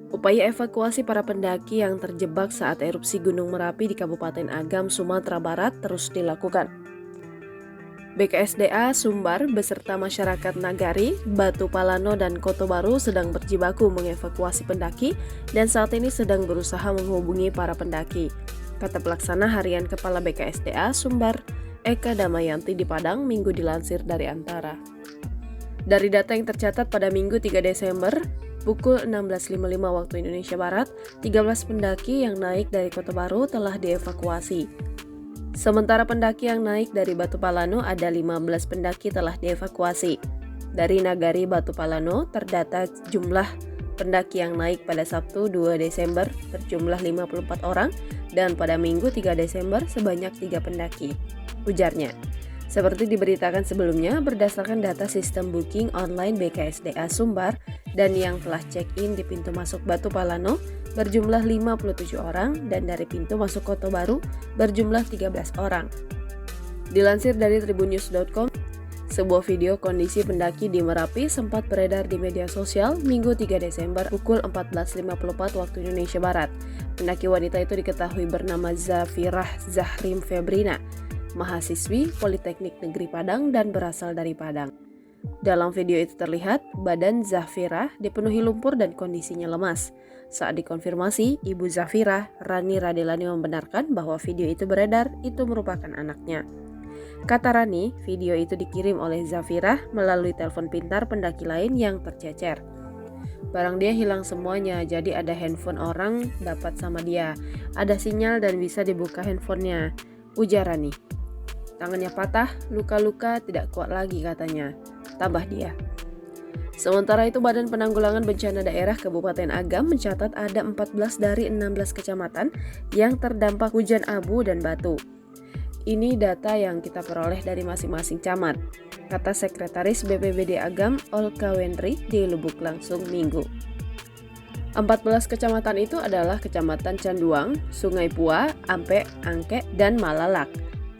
Upaya evakuasi para pendaki yang terjebak saat erupsi Gunung Merapi di Kabupaten Agam, Sumatera Barat terus dilakukan. BKSDA Sumbar beserta masyarakat Nagari, Batu Palano, dan Kota Baru sedang berjibaku mengevakuasi pendaki dan saat ini sedang berusaha menghubungi para pendaki, kata Pelaksana Harian Kepala BKSDA Sumbar, Eka Damayanti di Padang, Minggu dilansir dari Antara. Dari data yang tercatat pada Minggu 3 Desember, pukul 16.55 waktu Indonesia Barat, 13 pendaki yang naik dari Kota Baru telah dievakuasi. Sementara pendaki yang naik dari Batu Palano ada 15 pendaki telah dievakuasi. Dari Nagari Batu Palano terdata jumlah pendaki yang naik pada Sabtu 2 Desember berjumlah 54 orang dan pada Minggu 3 Desember sebanyak 3 pendaki. Ujarnya, seperti diberitakan sebelumnya berdasarkan data sistem booking online BKSDA Sumbar dan yang telah check-in di pintu masuk Batu Palano berjumlah 57 orang dan dari pintu masuk Kota Baru berjumlah 13 orang. Dilansir dari tribunnews.com, sebuah video kondisi pendaki di Merapi sempat beredar di media sosial Minggu 3 Desember pukul 14.54 waktu Indonesia Barat. Pendaki wanita itu diketahui bernama Zafirah Zahrim Febrina, mahasiswi Politeknik Negeri Padang dan berasal dari Padang. Dalam video itu terlihat badan Zafirah dipenuhi lumpur dan kondisinya lemas. Saat dikonfirmasi, Ibu Zafirah, Rani Radelani, membenarkan bahwa video itu beredar itu merupakan anaknya. Kata Rani, video itu dikirim oleh Zafirah melalui telepon pintar pendaki lain yang tercecer. Barang dia hilang semuanya, jadi ada handphone orang dapat sama dia. Ada sinyal dan bisa dibuka handphonenya, ujar Rani. Tangannya patah, luka-luka tidak kuat lagi katanya, tambah dia. Sementara itu Badan Penanggulangan Bencana Daerah Kabupaten Agam mencatat ada 14 dari 16 kecamatan yang terdampak hujan abu dan batu. Ini data yang kita peroleh dari masing-masing camat, kata Sekretaris BPBD Agam Olka Wendri di Lubuk Langsung Minggu. 14 kecamatan itu adalah Kecamatan Canduang, Sungai Pua, Ampe, Angke, dan Malalak.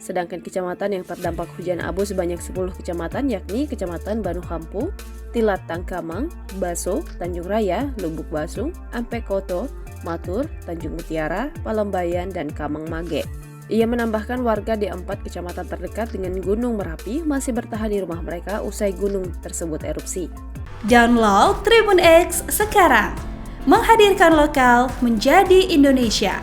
Sedangkan kecamatan yang terdampak hujan abu sebanyak 10 kecamatan yakni Kecamatan Banu Kampu, Tilat Tangkamang, Baso, Tanjung Raya, Lubuk Basung, Ampe Koto, Matur, Tanjung Mutiara, Palembayan, dan Kamang Mage. Ia menambahkan warga di 4 kecamatan terdekat dengan Gunung Merapi masih bertahan di rumah mereka usai gunung tersebut erupsi. Download Tribun X sekarang, menghadirkan lokal menjadi Indonesia.